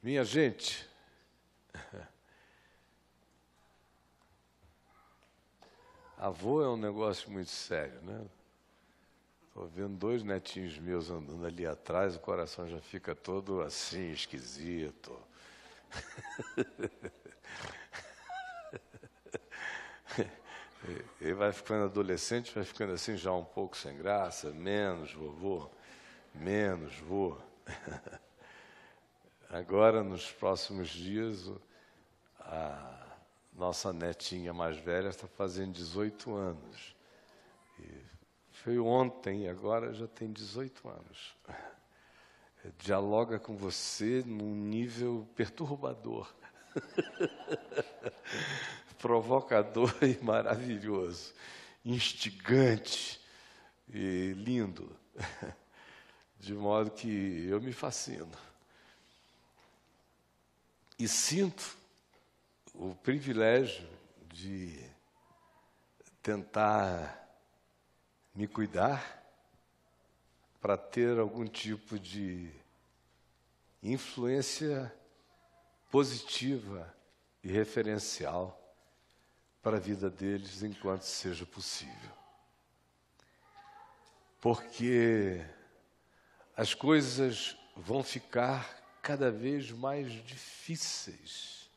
Minha gente, avô é um negócio muito sério, né? Estou vendo 2 netinhos meus andando ali atrás, o coração já fica todo assim, esquisito. Ele vai ficando adolescente, vai ficando assim já um pouco sem graça, menos vovô, menos vô. Agora, nos próximos dias, a nossa netinha mais velha está fazendo 18 anos. E foi ontem, agora já tem 18 anos. Dialoga com você num nível perturbador, provocador e maravilhoso, instigante e lindo, de modo que eu me fascino. E sinto o privilégio de tentar me cuidar para ter algum tipo de influência positiva e referencial para a vida deles enquanto seja possível. Porque as coisas vão ficar cada vez mais difíceis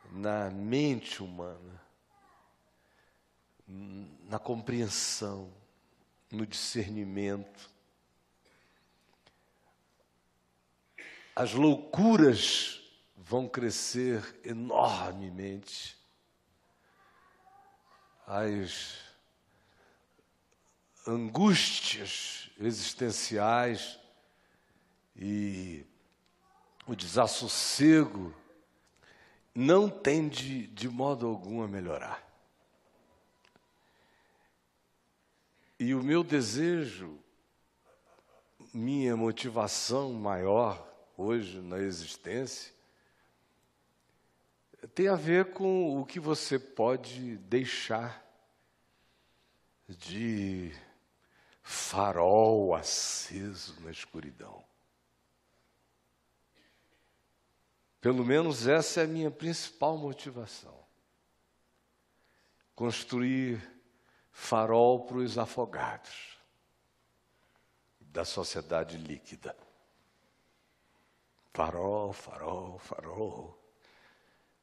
na mente humana, na compreensão, no discernimento. As loucuras vão crescer enormemente. As angústias existenciais e o desassossego não tende de modo algum a melhorar. E o meu desejo, minha motivação maior hoje na existência, tem a ver com o que você pode deixar de farol aceso na escuridão. Pelo menos essa é a minha principal motivação. Construir farol para os afogados da sociedade líquida. Farol, farol, farol.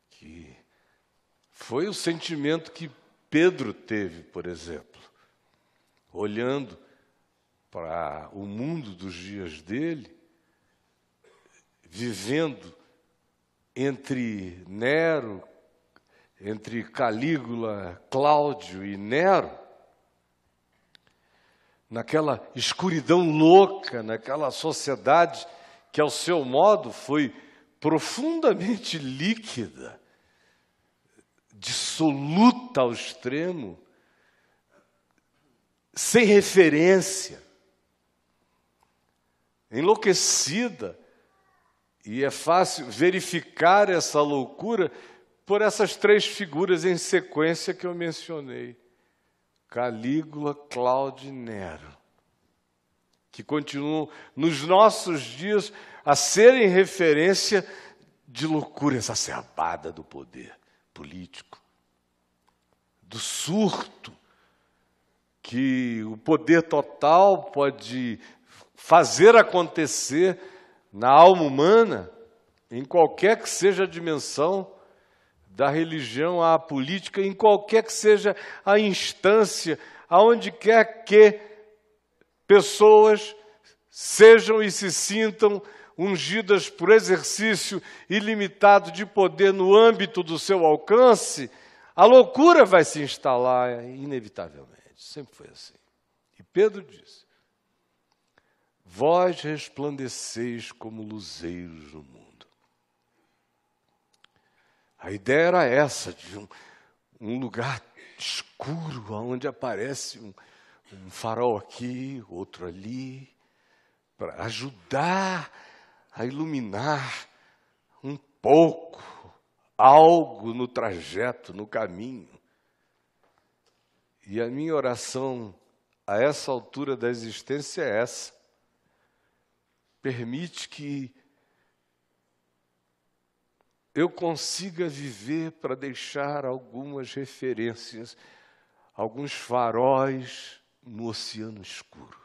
Que foi o sentimento que Pedro teve, por exemplo, olhando para o mundo dos dias dele, vivendo entre Nero, entre Calígula, Cláudio e Nero, naquela escuridão louca, naquela sociedade que, ao seu modo, foi profundamente líquida, dissoluta ao extremo, sem referência, enlouquecida. E é fácil verificar essa loucura por essas 3 figuras em sequência que eu mencionei. Calígula, Cláudio e Nero, que continuam nos nossos dias a serem referência de loucura exacerbada do poder político, do surto que o poder total pode fazer acontecer na alma humana, em qualquer que seja a dimensão, da religião à política, em qualquer que seja a instância, aonde quer que pessoas sejam e se sintam ungidas por exercício ilimitado de poder no âmbito do seu alcance, a loucura vai se instalar inevitavelmente. Sempre foi assim. E Pedro disse: vós resplandeceis como luzeiros no mundo. A ideia era essa, de um lugar escuro, onde aparece um farol aqui, outro ali, para ajudar a iluminar um pouco, algo no trajeto, no caminho. E a minha oração a essa altura da existência é essa. Permite que eu consiga viver para deixar algumas referências, alguns faróis no oceano escuro.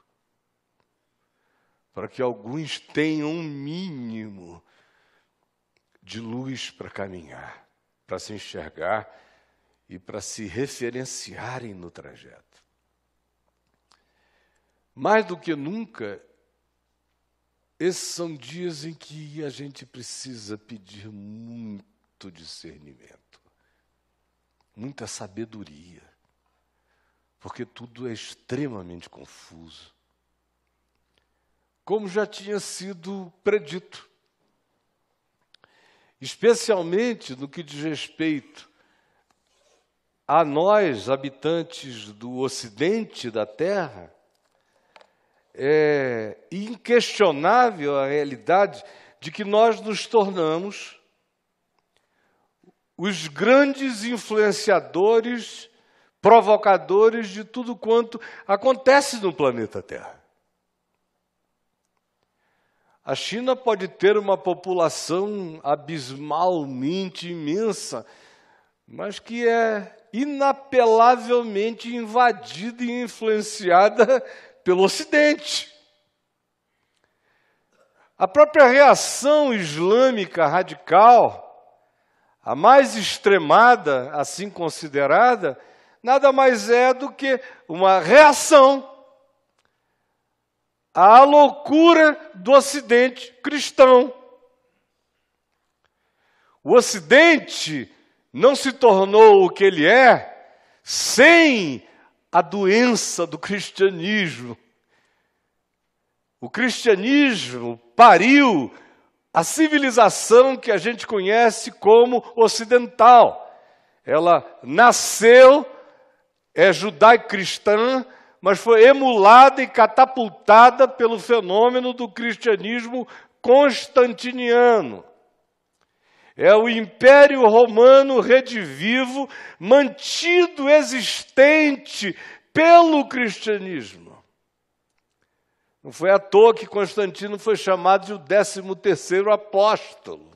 Para que alguns tenham um mínimo de luz para caminhar, para se enxergar e para se referenciarem no trajeto. Mais do que nunca, esses são dias em que a gente precisa pedir muito discernimento, muita sabedoria, porque tudo é extremamente confuso. Como já tinha sido predito, especialmente no que diz respeito a nós, habitantes do ocidente da Terra, é inquestionável a realidade de que nós nos tornamos os grandes influenciadores, provocadores de tudo quanto acontece no planeta Terra. A China pode ter uma população abismalmente imensa, mas que é inapelavelmente invadida e influenciada pelo Ocidente. A própria reação islâmica radical, a mais extremada, assim considerada, nada mais é do que uma reação à loucura do Ocidente cristão. O Ocidente não se tornou o que ele é sem a doença do cristianismo. O cristianismo pariu a civilização que a gente conhece como ocidental. Ela nasceu, é judaico-cristã, mas foi emulada e catapultada pelo fenômeno do cristianismo constantiniano. É o Império Romano redivivo, mantido existente pelo cristianismo. Não foi à toa que Constantino foi chamado de o 13º apóstolo.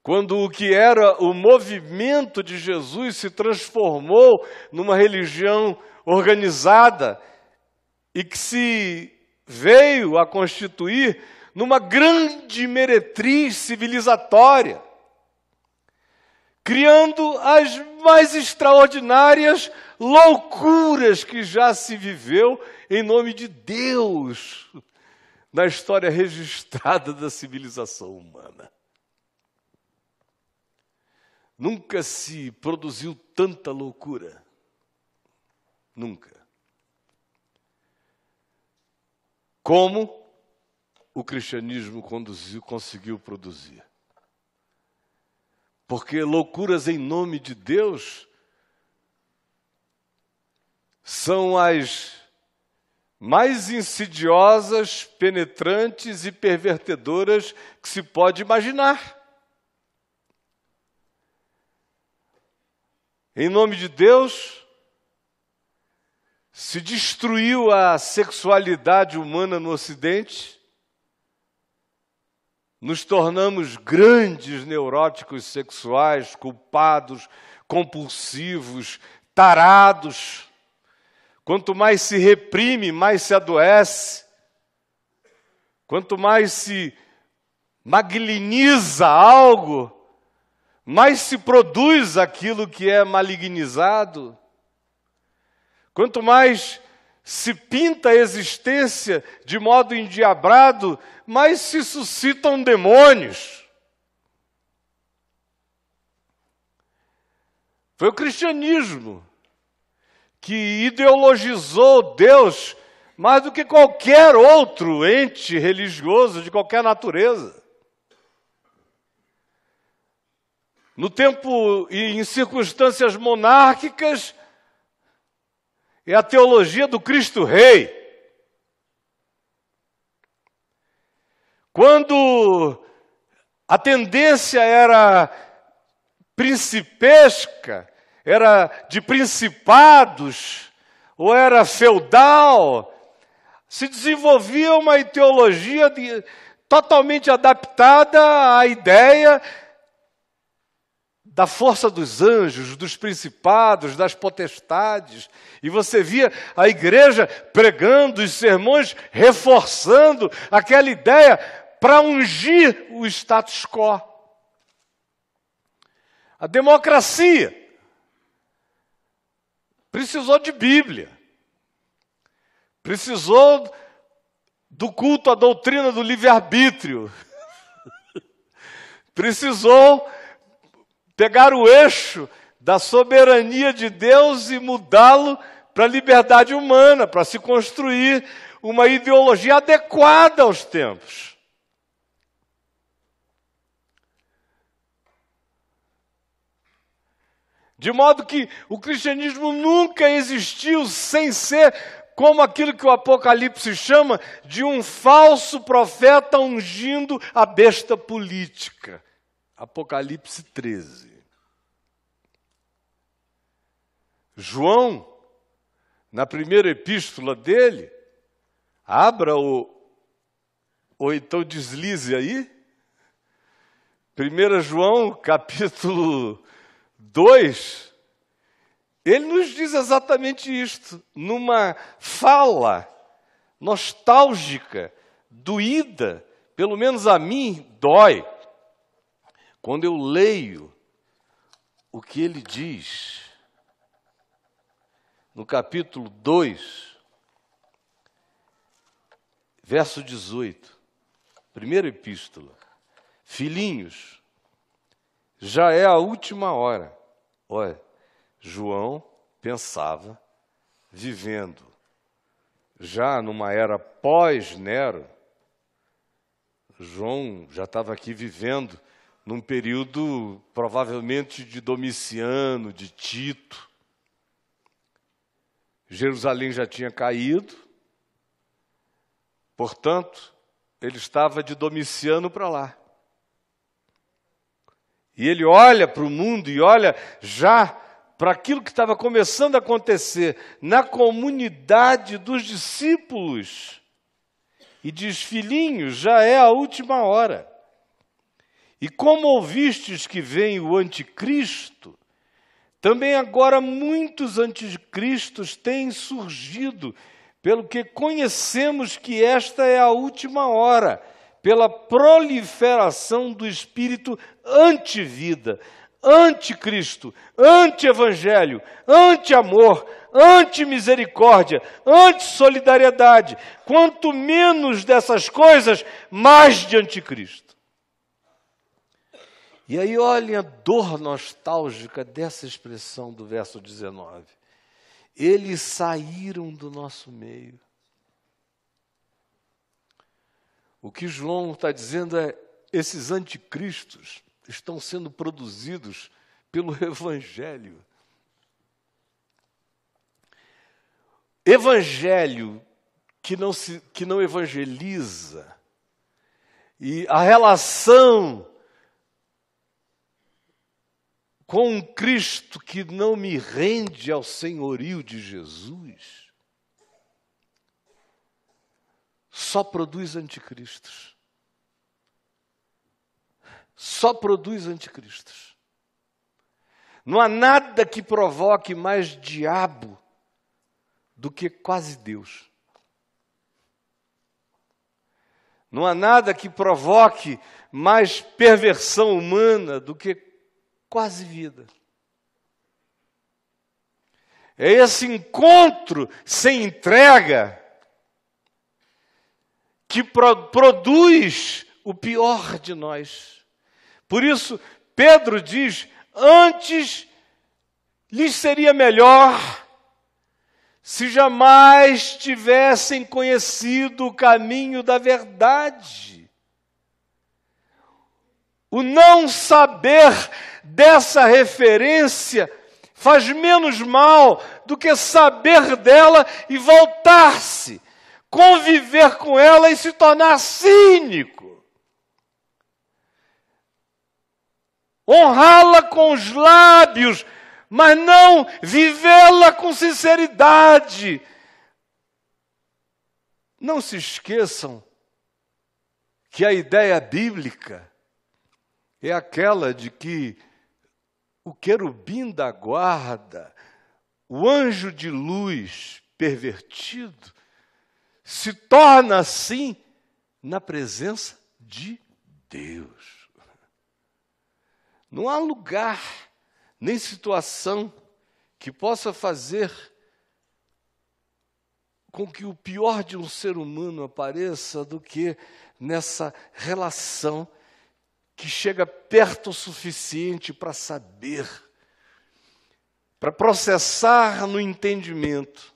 Quando o que era o movimento de Jesus se transformou numa religião organizada e que se veio a constituir numa grande meretriz civilizatória, criando as mais extraordinárias loucuras que já se viveu em nome de Deus na história registrada da civilização humana. Nunca se produziu tanta loucura. Nunca. Como o cristianismo conseguiu produzir. Porque loucuras em nome de Deus são as mais insidiosas, penetrantes e pervertedoras que se pode imaginar. Em nome de Deus, se destruiu a sexualidade humana no Ocidente, nos tornamos grandes neuróticos sexuais, culpados, compulsivos, tarados. Quanto mais se reprime, mais se adoece. Quanto mais se magniniza algo, mais se produz aquilo que é malignizado. Quanto mais se pinta a existência de modo endiabrado, mais se suscitam demônios. Foi o cristianismo que ideologizou Deus mais do que qualquer outro ente religioso de qualquer natureza. no tempo e em circunstâncias monárquicas, é a teologia do Cristo Rei. Quando a tendência era principesca, era de principados, ou era feudal, se desenvolvia uma teologia totalmente adaptada à ideia da força dos anjos, dos principados, das potestades. E você via a igreja pregando os sermões, reforçando aquela ideia para ungir o status quo. A democracia precisou de Bíblia, precisou do culto à doutrina do livre-arbítrio, precisou pegar o eixo da soberania de Deus e mudá-lo para a liberdade humana, para se construir uma ideologia adequada aos tempos. De modo que o cristianismo nunca existiu sem ser como aquilo que o Apocalipse chama de um falso profeta ungindo a besta política. Apocalipse 13. João, na primeira epístola dele, abra ou então deslize aí, 1 João, capítulo 2, ele nos diz exatamente isto, numa fala nostálgica, doída, pelo menos a mim dói, quando eu leio o que ele diz, no capítulo 2, verso 18, primeira epístola: filhinhos, já é a última hora. Olha, João pensava, vivendo já numa era pós-Nero, João já estava aqui vivendo num período provavelmente de Domiciano, de Tito. Jerusalém já tinha caído, portanto, ele estava de Domiciano para lá. E ele olha para o mundo e olha já para aquilo que estava começando a acontecer na comunidade dos discípulos. E diz: filhinhos, já é a última hora. E como ouvistes que vem o anticristo, também agora muitos anticristos têm surgido, pelo que conhecemos que esta é a última hora, pela proliferação do espírito antivida, anticristo, anti-evangelho, anti-amor, anti-misericórdia, anti-solidariedade. Quanto menos dessas coisas, mais de anticristo. E aí olhem a dor nostálgica dessa expressão do verso 19. Eles saíram do nosso meio. O que João está dizendo é: esses anticristos estão sendo produzidos pelo Evangelho. Evangelho que não evangeliza. E a relação com um Cristo que não me rende ao senhorio de Jesus, só produz anticristos. Só produz anticristos. Não há nada que provoque mais diabo do que quase Deus. Não há nada que provoque mais perversão humana do que quase vida. É esse encontro sem entrega que produz o pior de nós. Por isso, Pedro diz: antes lhes seria melhor se jamais tivessem conhecido o caminho da verdade. O não saber dessa referência faz menos mal do que saber dela e voltar-se, conviver com ela e se tornar cínico. Honrá-la com os lábios, mas não vivê-la com sinceridade. Não se esqueçam que a ideia bíblica é aquela de que o querubim da guarda, o anjo de luz pervertido, se torna assim na presença de Deus. Não há lugar, nem situação que possa fazer com que o pior de um ser humano apareça do que nessa relação que chega perto o suficiente para saber, para processar no entendimento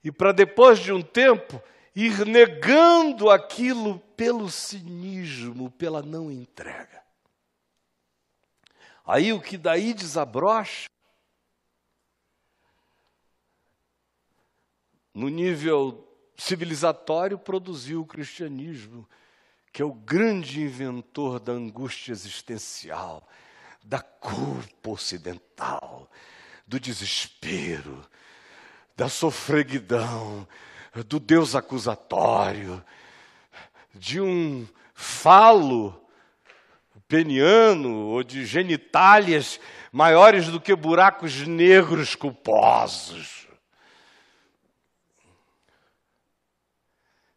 e para depois de um tempo ir negando aquilo pelo cinismo, pela não entrega. Aí o que daí desabrocha, no nível civilizatório, produziu o cristianismo, que é o grande inventor da angústia existencial, da culpa ocidental, do desespero, da sofreguidão, do Deus acusatório, de um falo peniano ou de genitálias maiores do que buracos negros culposos.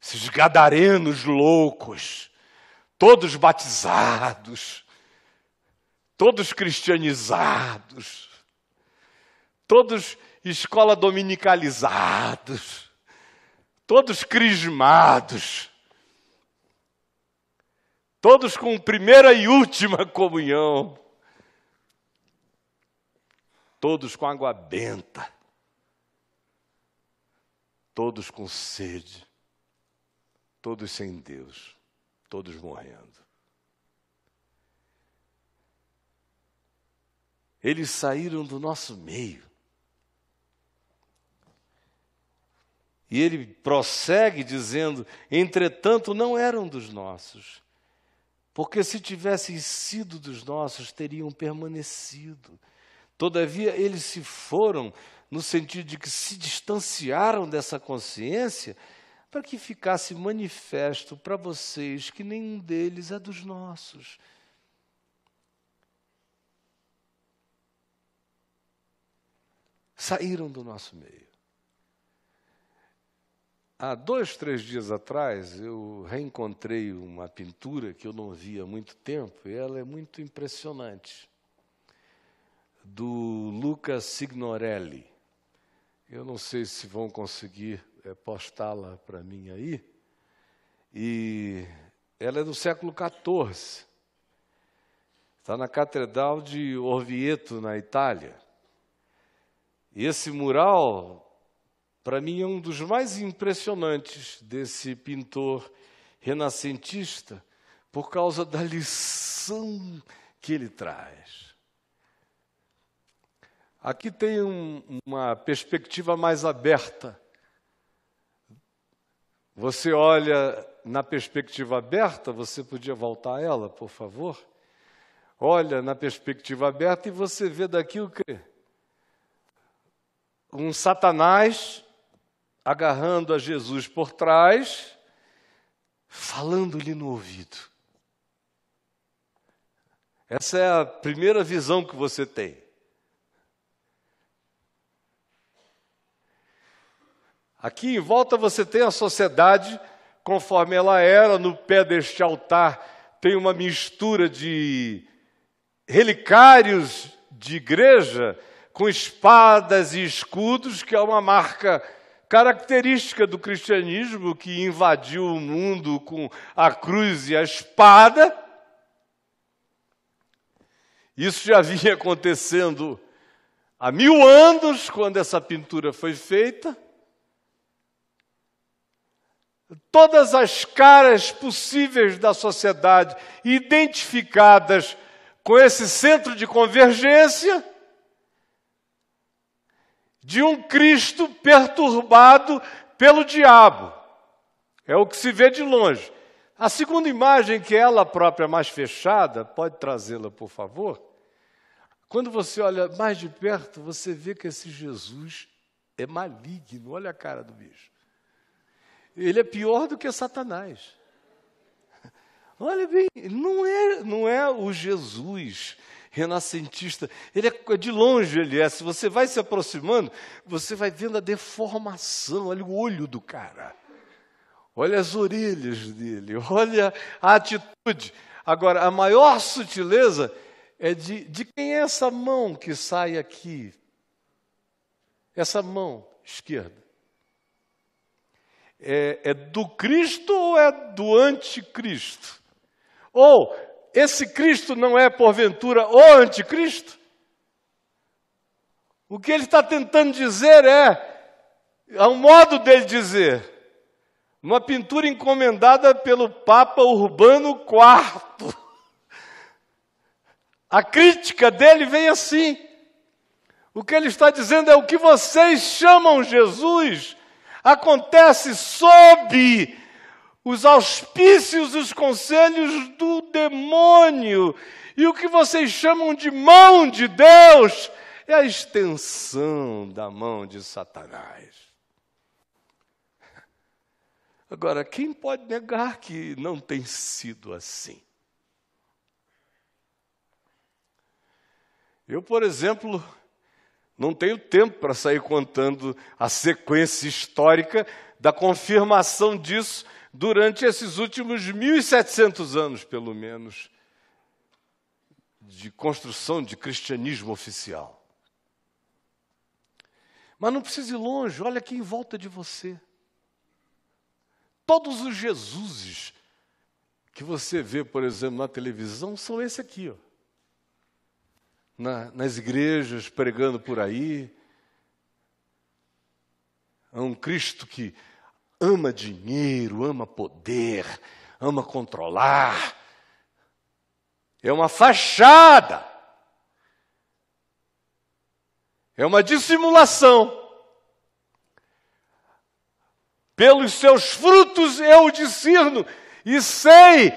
Esses gadarenos loucos, todos batizados, todos cristianizados, todos escola dominicalizados, todos crismados, todos com primeira e última comunhão, todos com água benta, todos com sede, todos sem Deus, todos morrendo. Eles saíram do nosso meio. E ele prossegue dizendo, entretanto, não eram dos nossos, porque se tivessem sido dos nossos, teriam permanecido. Todavia, eles se foram no sentido de que se distanciaram dessa consciência para que ficasse manifesto para vocês que nenhum deles é dos nossos. Saíram do nosso meio. Há 2, 3 dias atrás, eu reencontrei uma pintura que eu não via há muito tempo, e ela é muito impressionante, do Luca Signorelli. Eu não sei se vão conseguir postá-la para mim aí. E ela é do século XIV. Está na Catedral de Orvieto, na Itália. E esse mural, para mim, é um dos mais impressionantes desse pintor renascentista, por causa da lição que ele traz. Aqui tem uma perspectiva mais aberta. Você olha na perspectiva aberta, você podia voltar a ela, por favor? Olha na perspectiva aberta e você vê daqui o quê? Um Satanás agarrando a Jesus por trás, falando-lhe no ouvido. Essa é a primeira visão que você tem. Aqui em volta você tem a sociedade conforme ela era. No pé deste altar tem uma mistura de relicários de igreja com espadas e escudos, que é uma marca característica do cristianismo, que invadiu o mundo com a cruz e a espada. Isso já vinha acontecendo há 1000 anos, quando essa pintura foi feita. Todas as caras possíveis da sociedade, identificadas com esse centro de convergência de um Cristo perturbado pelo diabo. É o que se vê de longe. A segunda imagem, que é ela própria mais fechada, pode trazê-la, por favor? Quando você olha mais de perto, você vê que esse Jesus é maligno. Olha a cara do bicho. Ele é pior do que Satanás. Olha bem, não é o Jesus renascentista. Ele é de longe, ele é. Se você vai se aproximando, você vai vendo a deformação. Olha o olho do cara. Olha as orelhas dele. Olha a atitude. Agora, a maior sutileza é de quem é essa mão que sai aqui? Essa mão esquerda. É do Cristo ou é do anticristo? Ou esse Cristo não é, porventura, o anticristo? O que ele está tentando dizer é um modo dele dizer, uma pintura encomendada pelo Papa Urbano IV. A crítica dele vem assim. O que ele está dizendo é: o que vocês chamam Jesus acontece sob os auspícios, os conselhos do demônio. E o que vocês chamam de mão de Deus é a extensão da mão de Satanás. Agora, quem pode negar que não tem sido assim? Eu, por exemplo, não tenho tempo para sair contando a sequência histórica da confirmação disso durante esses últimos 1.700 anos, pelo menos, de construção de cristianismo oficial. Mas não precisa ir longe, olha aqui em volta de você. Todos os Jesuses que você vê, por exemplo, na televisão, são esse aqui, ó. Nas igrejas, pregando por aí. É um Cristo que ama dinheiro, ama poder, ama controlar. É uma fachada. É uma dissimulação. Pelos seus frutos eu o discerno, e sei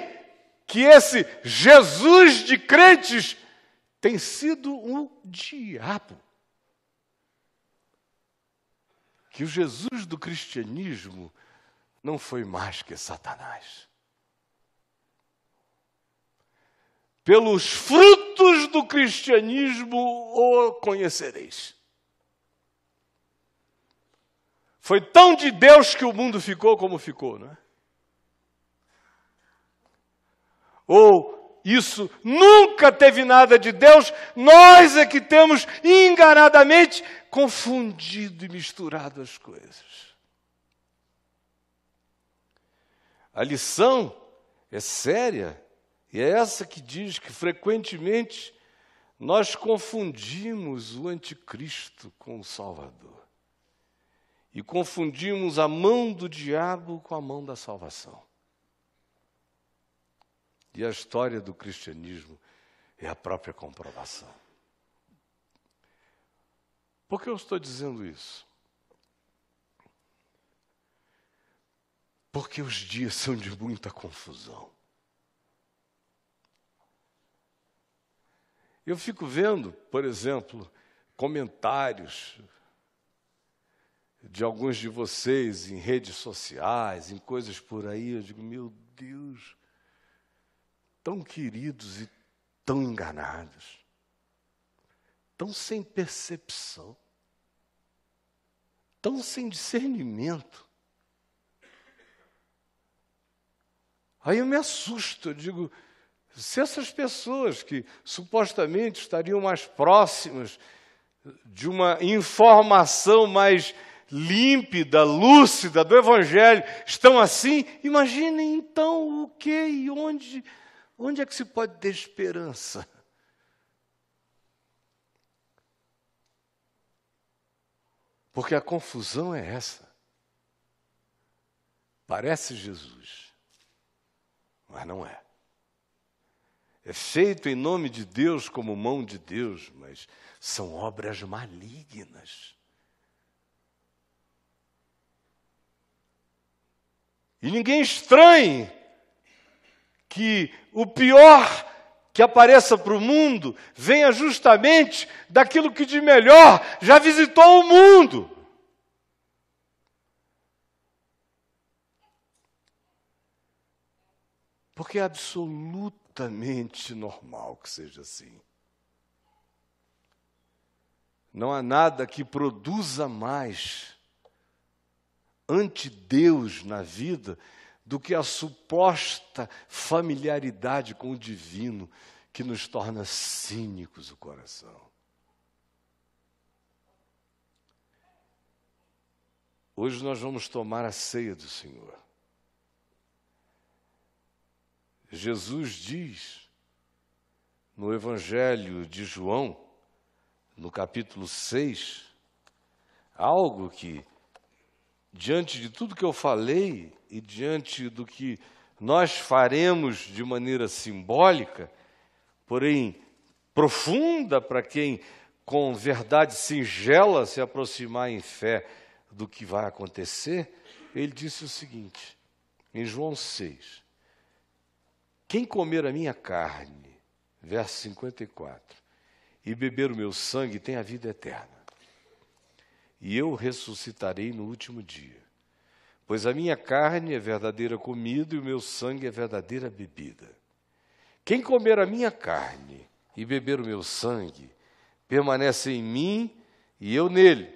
que esse Jesus de crentes tem sido um diabo. Que o Jesus do cristianismo não foi mais que Satanás. Pelos frutos do cristianismo o conhecereis. Foi tão de Deus que o mundo ficou como ficou, não é? Ou isso nunca teve nada de Deus, nós é que temos enganadamente confundido e misturado as coisas. A lição é séria, e é essa que diz que frequentemente nós confundimos o anticristo com o Salvador. E confundimos a mão do diabo com a mão da salvação. E a história do cristianismo é a própria comprovação. Por que eu estou dizendo isso? Porque os dias são de muita confusão. Eu fico vendo, por exemplo, comentários de alguns de vocês em redes sociais, em coisas por aí. Eu digo, meu Deus, tão queridos e tão enganados, tão sem percepção, tão sem discernimento. Aí eu me assusto, eu digo, se essas pessoas que supostamente estariam mais próximas de uma informação mais límpida, lúcida do Evangelho, estão assim, imaginem então o que e onde é que se pode ter esperança? Porque a confusão é essa. Parece Jesus, mas não é. é feito em nome de Deus, como mão de Deus, mas são obras malignas. E ninguém estranhe que o pior que apareça para o mundo venha justamente daquilo que de melhor já visitou o mundo. Porque é absolutamente normal que seja assim. Não há nada que produza mais ante Deus na vida do que a suposta familiaridade com o divino que nos torna cínicos o coração. Hoje nós vamos tomar a ceia do Senhor. Jesus diz no Evangelho de João, no capítulo 6, algo que, diante de tudo que eu falei e diante do que nós faremos de maneira simbólica, porém profunda para quem com verdade singela se aproximar em fé do que vai acontecer, ele disse o seguinte, em João 6, quem comer a minha carne, verso 54, e beber o meu sangue tem a vida eterna. E eu ressuscitarei no último dia. Pois a minha carne é verdadeira comida e o meu sangue é verdadeira bebida. Quem comer a minha carne e beber o meu sangue, permanece em mim e eu nele.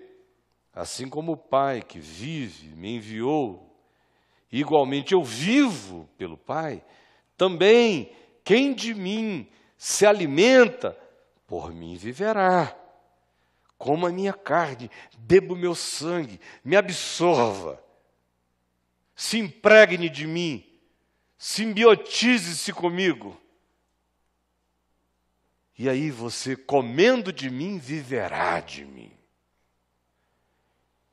Assim como o Pai que vive me enviou, igualmente eu vivo pelo Pai, também quem de mim se alimenta, por mim viverá. Coma a minha carne, beba o meu sangue, me absorva, se impregne de mim, simbiotize-se comigo. E aí você, comendo de mim, viverá de mim.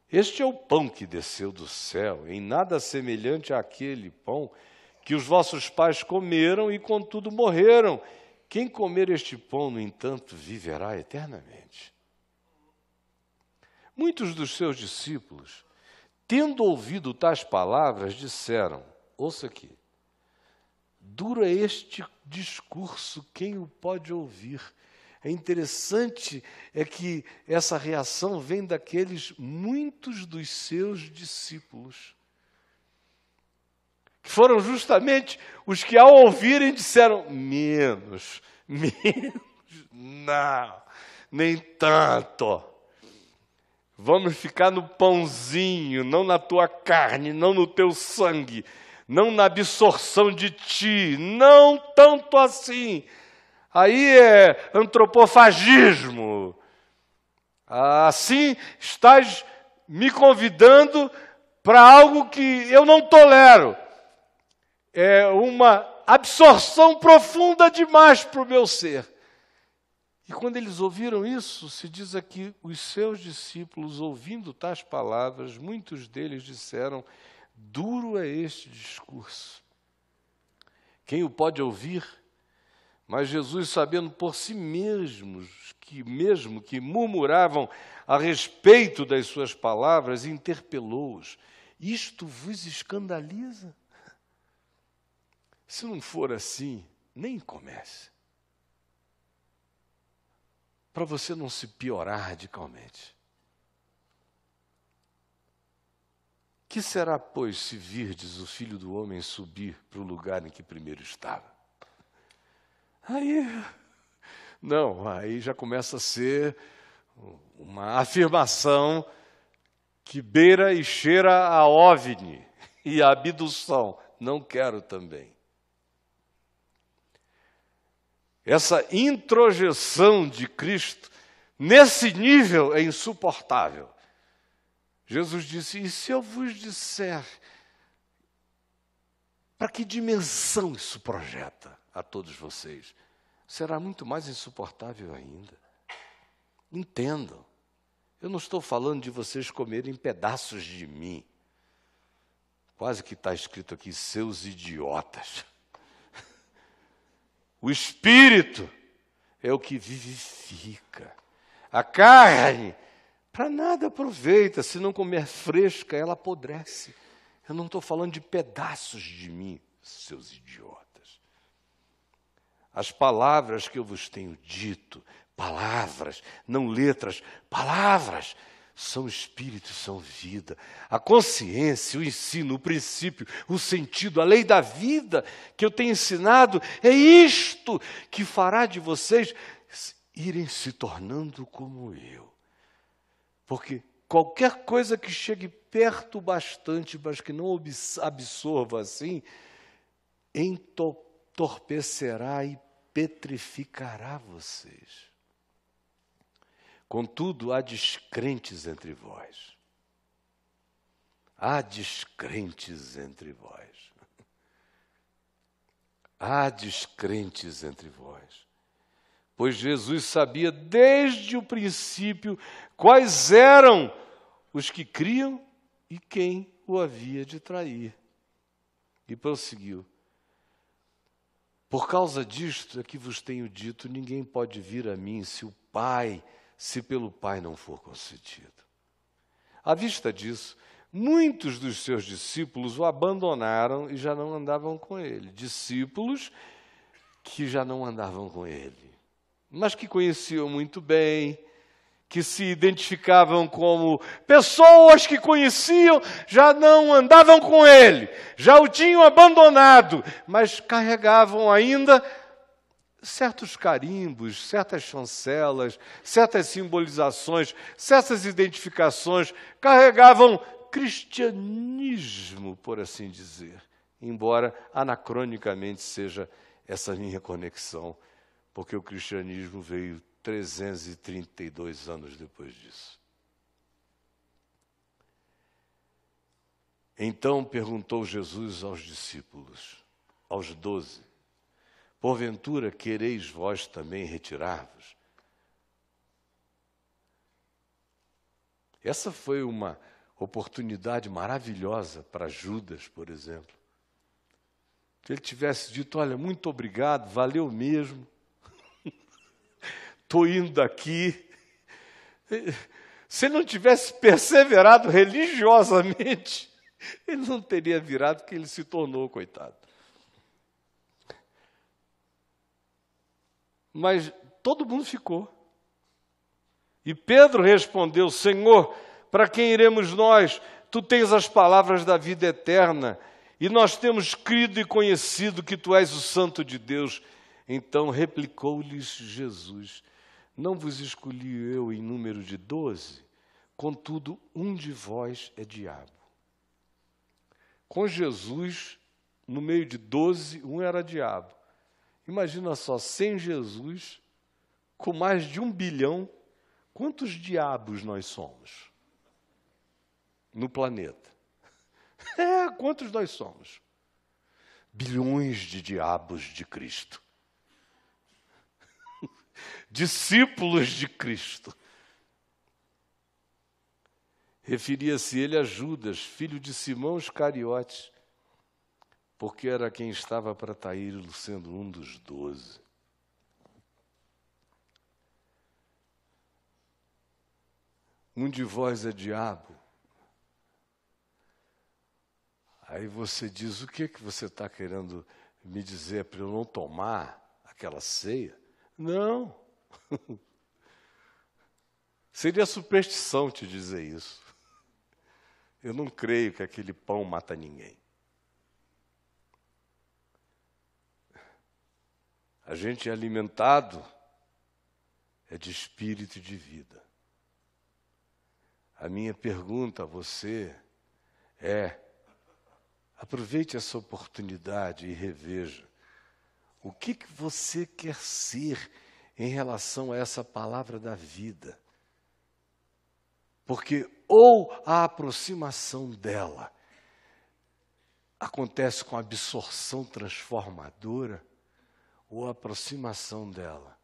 Este é o pão que desceu do céu, em nada semelhante àquele pão que os vossos pais comeram e contudo morreram. Quem comer este pão, no entanto, viverá eternamente. Muitos dos seus discípulos, tendo ouvido tais palavras, disseram, ouça aqui, duro é este discurso, quem o pode ouvir? É interessante é que essa reação vem daqueles muitos dos seus discípulos, que foram justamente os que, ao ouvirem, disseram, menos, não, nem tanto. Vamos ficar no pãozinho, não na tua carne, não no teu sangue, não na absorção de ti, não tanto assim. Aí é antropofagismo. Assim estás me convidando para algo que eu não tolero. É uma absorção profunda demais para o meu ser. E quando eles ouviram isso, se diz aqui, os seus discípulos, ouvindo tais palavras, muitos deles disseram, duro é este discurso. Quem o pode ouvir? Mas Jesus, sabendo por si mesmos, mesmo que murmuravam a respeito das suas palavras, interpelou-os. Isto vos escandaliza? Se não for assim, nem comece. Para você não se piorar radicalmente. Que será, pois, se virdes o Filho do Homem subir para o lugar em que primeiro estava? Aí já começa a ser uma afirmação que beira e cheira a OVNI e a abdução. Não quero também. Essa introjeção de Cristo, nesse nível, é insuportável. Jesus disse, e se eu vos disser, para que dimensão isso projeta a todos vocês? Será muito mais insuportável ainda. Entendam, eu não estou falando de vocês comerem pedaços de mim. Quase que está escrito aqui, seus idiotas. O Espírito é o que vivifica. A carne, para nada aproveita, se não comer fresca, ela apodrece. Eu não estou falando de pedaços de mim, seus idiotas. As palavras que eu vos tenho dito, palavras, não letras, palavras, são espírito e são vida. A consciência, o ensino, o princípio, o sentido, a lei da vida que eu tenho ensinado, é isto que fará de vocês irem se tornando como eu. Porque qualquer coisa que chegue perto bastante, mas que não absorva assim, entorpecerá e petrificará vocês. Contudo, há descrentes entre vós. Há descrentes entre vós. Há descrentes entre vós. Pois Jesus sabia desde o princípio quais eram os que criam e quem o havia de trair. E prosseguiu. Por causa disto é que vos tenho dito, ninguém pode vir a mim se pelo Pai não for concedido. À vista disso, muitos dos seus discípulos o abandonaram e já não andavam com ele. Discípulos que já não andavam com ele, mas que conheciam muito bem, que se identificavam como pessoas que conheciam, já não andavam com ele, já o tinham abandonado, mas carregavam ainda certos carimbos, certas chancelas, certas simbolizações, certas identificações, carregavam cristianismo, por assim dizer, embora anacronicamente seja essa minha conexão, porque o cristianismo veio 332 anos depois disso. Então perguntou Jesus aos discípulos, aos 12, porventura quereis vós também retirar-vos? Essa foi uma oportunidade maravilhosa para Judas, por exemplo. Se ele tivesse dito, olha, muito obrigado, valeu mesmo, estou indo daqui. Se ele não tivesse perseverado religiosamente, ele não teria virado que ele se tornou, coitado. Mas todo mundo ficou. E Pedro respondeu, Senhor, para quem iremos nós? Tu tens as palavras da vida eterna, e nós temos crido e conhecido que tu és o Santo de Deus. Então replicou-lhes Jesus, não vos escolhi eu em número de 12? Contudo, um de vós é diabo. Com Jesus, no meio de 12, um era diabo. Imagina só, sem Jesus, com mais de 1 bilhão, quantos diabos nós somos no planeta? Quantos nós somos? Bilhões de diabos de Cristo. Discípulos de Cristo. Referia-se ele a Judas, filho de Simão Iscariotes, porque era quem estava para traí-lo, sendo um dos 12. Um de vós é diabo. Aí você diz, o que você está querendo me dizer para eu não tomar aquela ceia? Não. Seria superstição te dizer isso. Eu não creio que aquele pão mata ninguém. A gente é alimentado de espírito e de vida. A minha pergunta a você é, aproveite essa oportunidade e reveja. O que você quer ser em relação a essa palavra da vida? Porque ou a aproximação dela acontece com absorção transformadora, ou a aproximação dela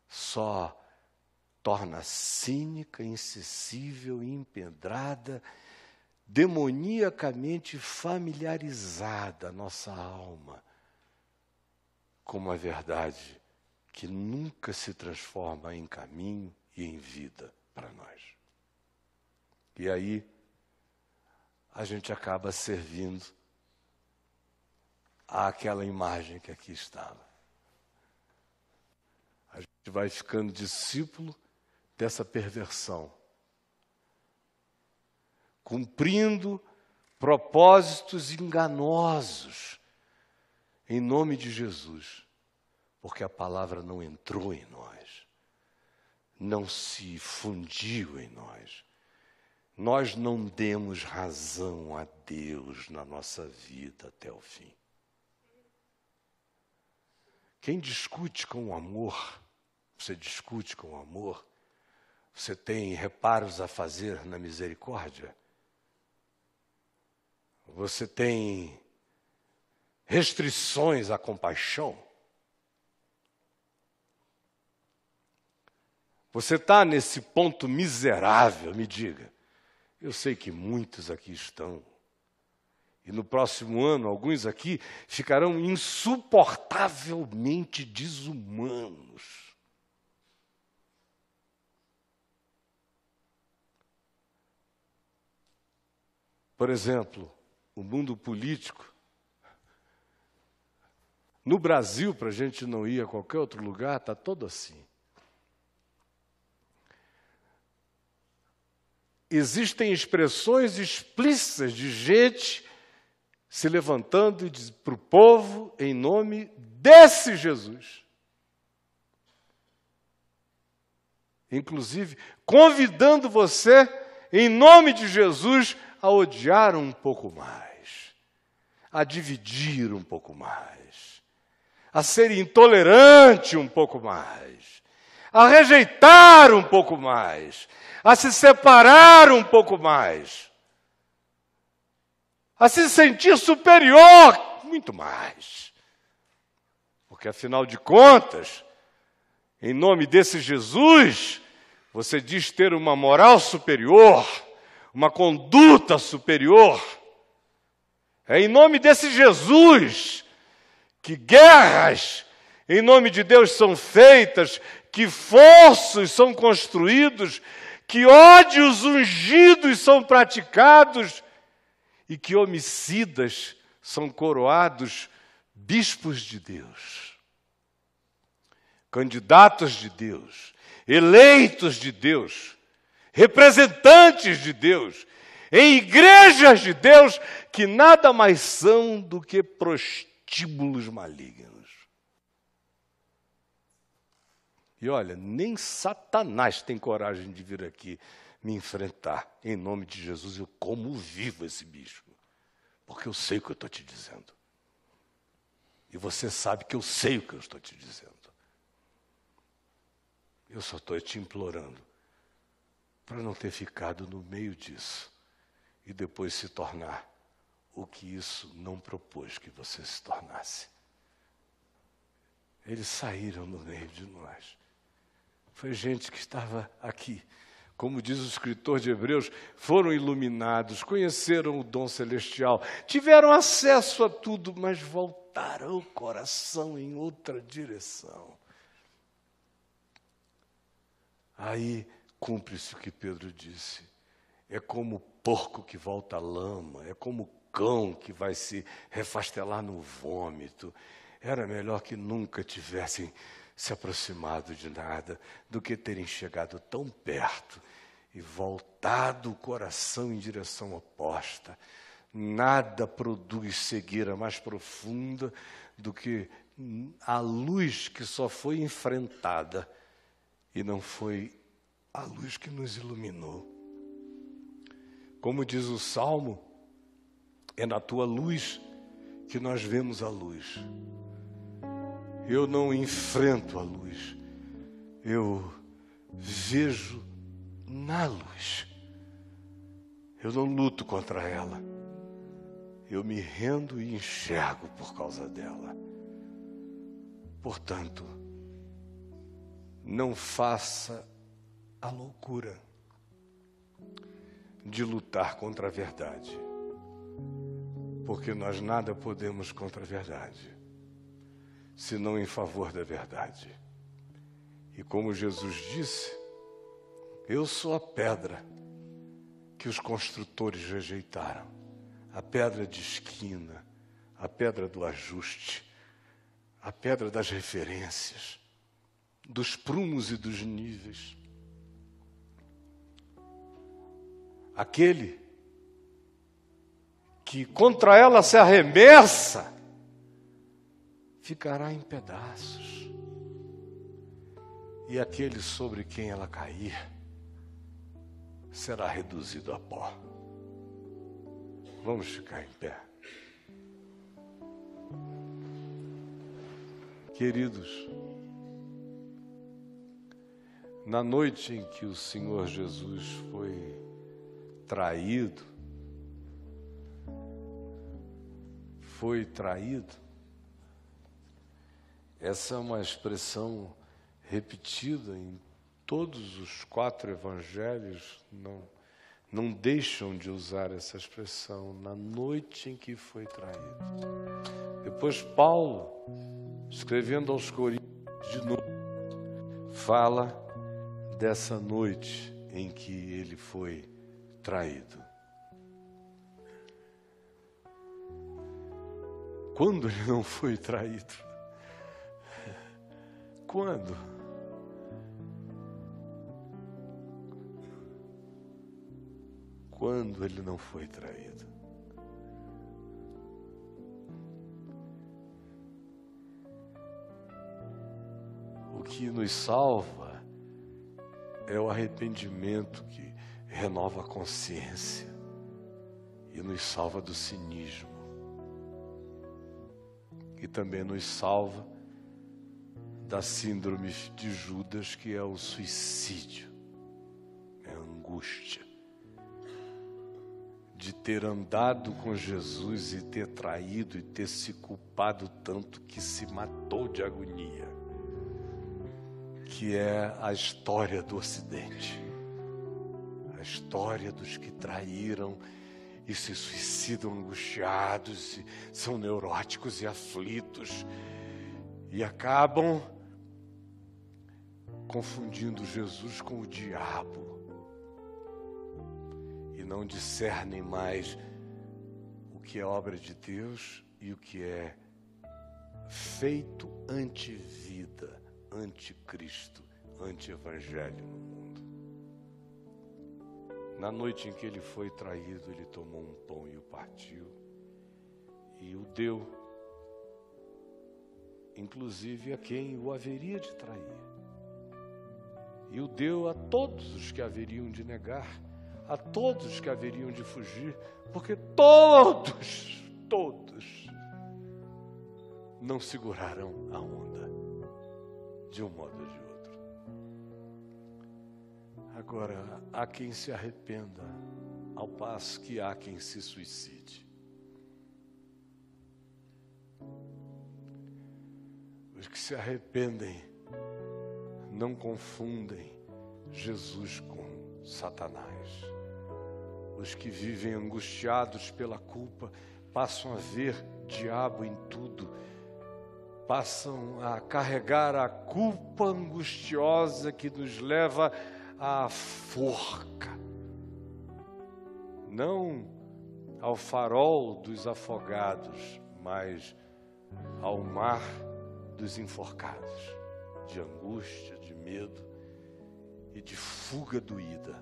só torna cínica, insensível, empedrada, demoniacamente familiarizada a nossa alma como a verdade que nunca se transforma em caminho e em vida para nós. E aí, a gente acaba servindo àquela imagem que aqui estava. A gente vai ficando discípulo dessa perversão, cumprindo propósitos enganosos em nome de Jesus, porque a palavra não entrou em nós, não se fundiu em nós. Nós não demos razão a Deus na nossa vida até o fim. Quem discute com o amor, você discute com o amor, você tem reparos a fazer na misericórdia, você tem restrições à compaixão, você está nesse ponto miserável, me diga. Eu sei que muitos aqui estão. E no próximo ano, alguns aqui ficarão insuportavelmente desumanos. Por exemplo, o mundo político. No Brasil, para a gente não ir a qualquer outro lugar, está todo assim. Existem expressões explícitas de gente se levantando para o povo em nome desse Jesus. Inclusive, convidando você, em nome de Jesus, a odiar um pouco mais, a dividir um pouco mais, a ser intolerante um pouco mais, a rejeitar um pouco mais, a se separar um pouco mais, a se sentir superior muito mais. Porque, afinal de contas, em nome desse Jesus, você diz ter uma moral superior, uma conduta superior. É em nome desse Jesus que guerras em nome de Deus são feitas, que fossos são construídos, que ódios ungidos são praticados e que homicidas são coroados bispos de Deus, candidatos de Deus, eleitos de Deus, representantes de Deus, em igrejas de Deus que nada mais são do que prostíbulos malignos. E olha, nem Satanás tem coragem de vir aqui me enfrentar. Em nome de Jesus, eu como vivo esse bicho. Porque eu sei o que eu estou te dizendo. E você sabe que eu sei o que eu estou te dizendo. Eu só estou te implorando para não ter ficado no meio disso e depois se tornar o que isso não propôs que você se tornasse. Eles saíram no meio de nós. Foi gente que estava aqui. Como diz o escritor de Hebreus, foram iluminados, conheceram o dom celestial, tiveram acesso a tudo, mas voltaram o coração em outra direção. Aí cumpre-se o que Pedro disse. É como o porco que volta à lama, é como o cão que vai se refastelar no vômito. Era melhor que nunca tivessem se aproximado de nada do que terem chegado tão perto e voltado o coração em direção oposta. Nada produz cegueira mais profunda do que a luz que só foi enfrentada e não foi a luz que nos iluminou. Como diz o Salmo, é na tua luz que nós vemos a luz. Eu não enfrento a luz, eu vejo na luz. Eu não luto contra ela, eu me rendo e enxergo por causa dela. Portanto, não faça a loucura de lutar contra a verdade, porque nós nada podemos contra a verdade. senão em favor da verdade. E como Jesus disse, eu sou a pedra que os construtores rejeitaram, a pedra de esquina, a pedra do ajuste, a pedra das referências, dos prumos e dos níveis. Aquele que contra ela se arremessa, ficará em pedaços. E aquele sobre quem ela cair, será reduzido a pó. Vamos ficar em pé. Queridos, na noite em que o Senhor Jesus foi traído, essa é uma expressão repetida em todos os 4 evangelhos, não deixam de usar essa expressão, na noite em que foi traído. Depois Paulo, escrevendo aos Coríntios de novo, fala dessa noite em que ele foi traído. Quando ele não foi traído? Quando? Quando ele não foi traído? O que nos salva é o arrependimento que renova a consciência e nos salva do cinismo. E também nos salva da síndrome de Judas, que é o suicídio, é a angústia de ter andado com Jesus e ter traído e ter se culpado tanto que se matou de agonia, que é a história do Ocidente, a história dos que traíram e se suicidam angustiados, e são neuróticos e aflitos, e acabam confundindo Jesus com o diabo, e não discernem mais o que é obra de Deus e o que é feito anti-vida, anti-Cristo, anti-evangelho no mundo. Na noite em que ele foi traído, ele tomou um pão e o partiu, e o deu, inclusive a quem o haveria de trair. E o deu a todos os que haveriam de negar, a todos os que haveriam de fugir, porque todos não segurarão a onda, de um modo ou de outro. Agora, há quem se arrependa, ao passo que há quem se suicide. Os que se arrependem não confundem Jesus com Satanás. Os que vivem angustiados pela culpa passam a ver diabo em tudo, passam a carregar a culpa angustiosa que nos leva à forca, não ao farol dos afogados, mas ao mar dos enforcados, de angústia, de medo e de fuga doída.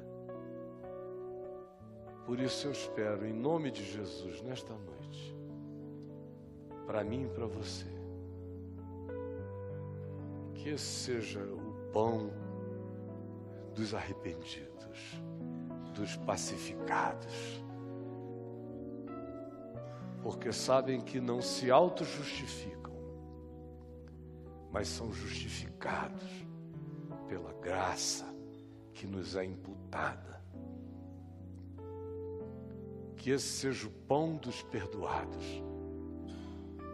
Por isso eu espero, em nome de Jesus, nesta noite, para mim e para você, que esse seja o pão dos arrependidos, dos pacificados, porque sabem que não se auto-justificam, mas são justificados pela graça que nos é imputada. Que esse seja o pão dos perdoados,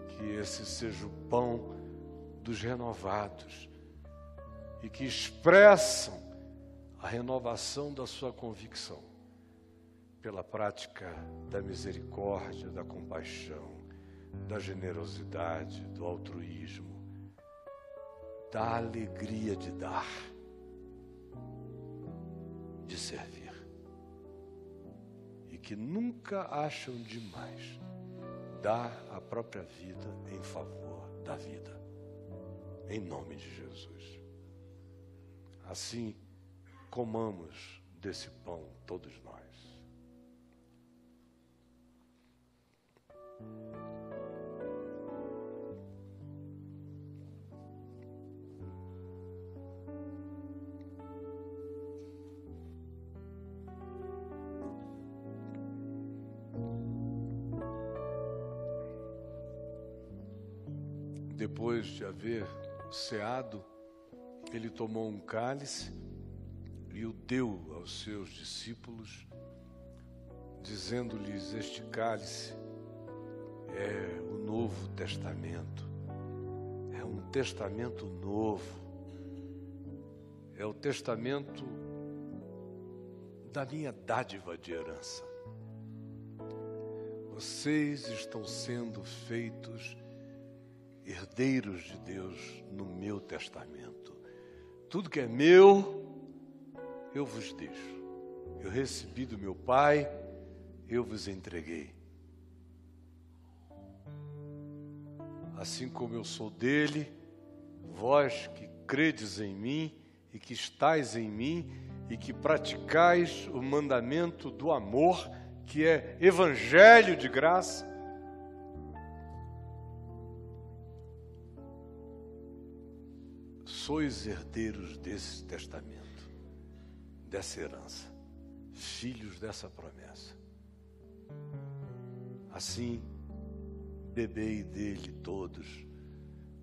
que esse seja o pão dos renovados e que expressam a renovação da sua convicção pela prática da misericórdia, da compaixão, da generosidade, do altruísmo, da alegria de dar, de servir, e que nunca acham demais dar a própria vida em favor da vida, em nome de Jesus. Assim, comamos desse pão todos nós. Depois de haver ceado, ele tomou um cálice e o deu aos seus discípulos, dizendo-lhes: este cálice é o Novo Testamento, é um testamento novo, é o testamento da minha dádiva de herança. Vocês estão sendo feitos herdeiros de Deus no meu testamento. Tudo que é meu, eu vos deixo. Eu recebi do meu Pai, eu vos entreguei. Assim como eu sou dele, vós que credes em mim e que estais em mim e que praticais o mandamento do amor, que é evangelho de graça, sois herdeiros desse testamento, dessa herança, filhos dessa promessa. Assim, bebei dele todos,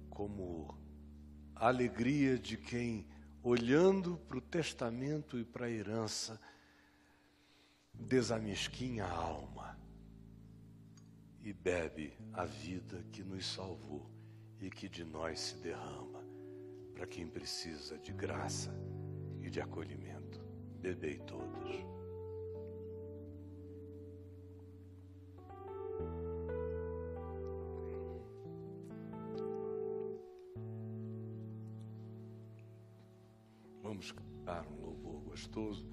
como a alegria de quem, olhando para o testamento e para a herança, desamesquinha a alma e bebe a vida que nos salvou e que de nós se derrama para quem precisa de graça e de acolhimento. Bebei todos. Vamos cantar um louvor gostoso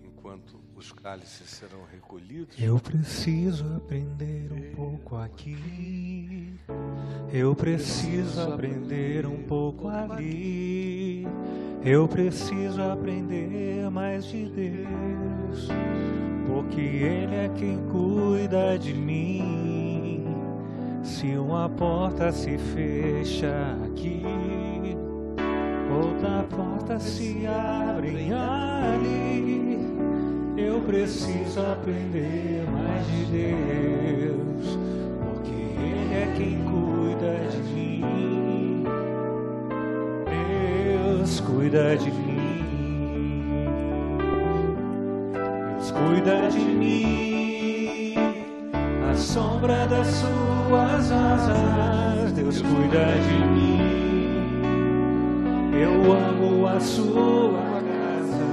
enquanto os cálices serão recolhidos. Eu preciso aprender um pouco aqui, eu preciso aprender um pouco ali, eu preciso aprender mais de Deus, porque Ele é quem cuida de mim. Se uma porta se fecha aqui, outra porta se abre ali. Eu preciso aprender mais de Deus, porque Ele é quem cuida de mim. Deus cuida de mim. Deus cuida de mim. À sombra das suas asas, Deus cuida de mim. Eu amo a sua casa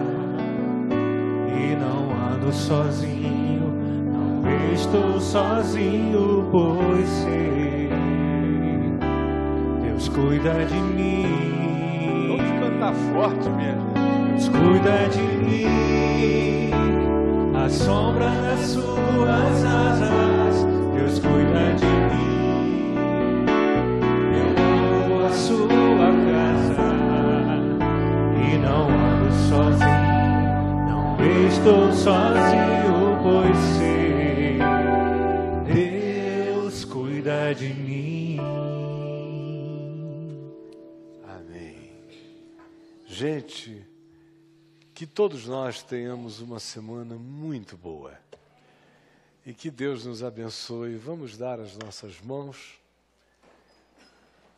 e não ando sozinho, não estou sozinho, pois sei, Deus cuida de mim. Vamos cantar forte mesmo. Deus cuida de mim, à sombra das suas asas, Deus cuida de mim. Eu amo a sua casa e não ando sozinho, não estou sozinho, pois sei, Deus cuida de mim. Amém. Gente, que todos nós tenhamos uma semana muito boa e que Deus nos abençoe. Vamos dar as nossas mãos.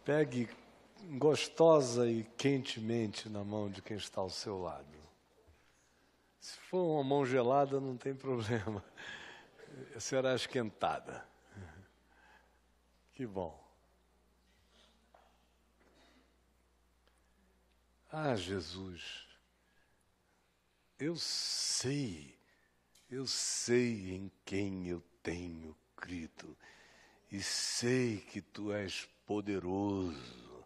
Pegue gostosa e quentemente na mão de quem está ao seu lado. Se for uma mão gelada, não tem problema. Será esquentada. Que bom. Ah, Jesus, eu sei em quem eu tenho crido e sei que Tu és poderoso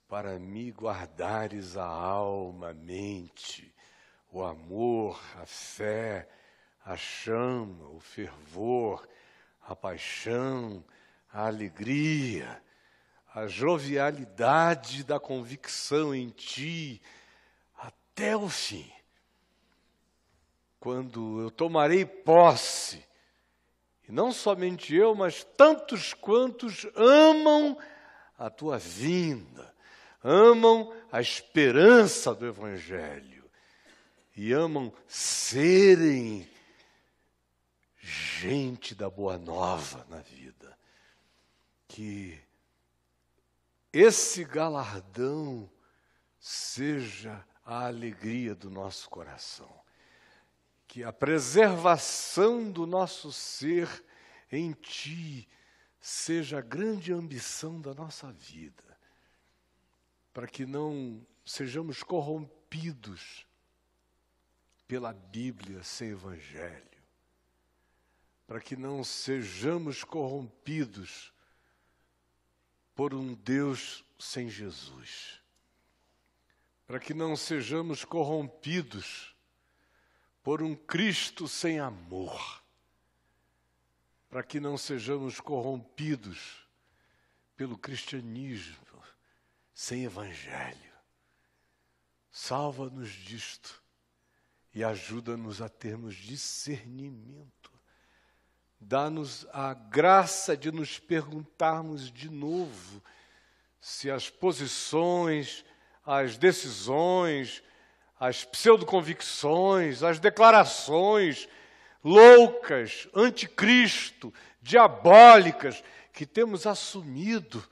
para me guardares a alma, a mente, o amor, a fé, a chama, o fervor, a paixão, a alegria, a jovialidade da convicção em ti, até o fim. Quando eu tomarei posse, e não somente eu, mas tantos quantos amam a tua vinda, amam a esperança do Evangelho e amam serem gente da boa nova na vida. Que esse galardão seja a alegria do nosso coração. Que a preservação do nosso ser em ti seja a grande ambição da nossa vida, para que não sejamos corrompidos pela Bíblia sem Evangelho, para que não sejamos corrompidos por um Deus sem Jesus, para que não sejamos corrompidos por um Cristo sem amor, para que não sejamos corrompidos pelo cristianismo sem Evangelho. Salva-nos disto e ajuda-nos a termos discernimento. Dá-nos a graça de nos perguntarmos de novo se as posições, as decisões, as pseudo-convicções, as declarações loucas, anticristo, diabólicas, que temos assumido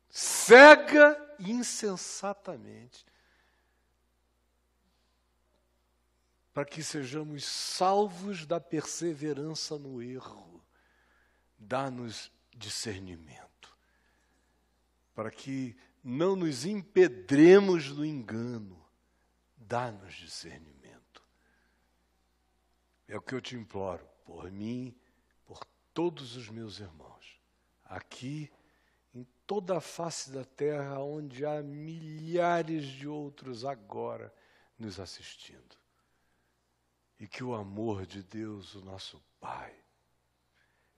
cega e insensatamente, para que sejamos salvos da perseverança no erro. Dá-nos discernimento, para que não nos empedremos no engano. Dá-nos discernimento. É o que eu te imploro, por mim, por todos os meus irmãos, aqui, em toda a face da terra, onde há milhares de outros agora nos assistindo. E que o amor de Deus, o nosso Pai,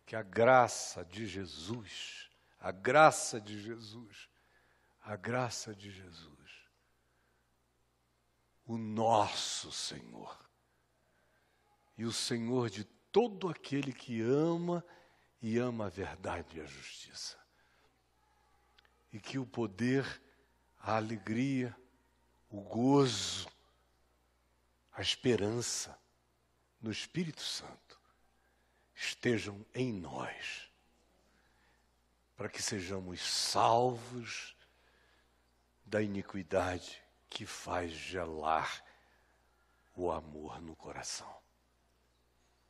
que a graça de Jesus, a graça de Jesus, o nosso Senhor, e o Senhor de todo aquele que ama e ama a verdade e a justiça. E que o poder, a alegria, o gozo, a esperança no Espírito Santo estejam em nós, para que sejamos salvos da iniquidade que faz gelar o amor no coração,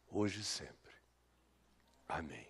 hoje e sempre. Amém.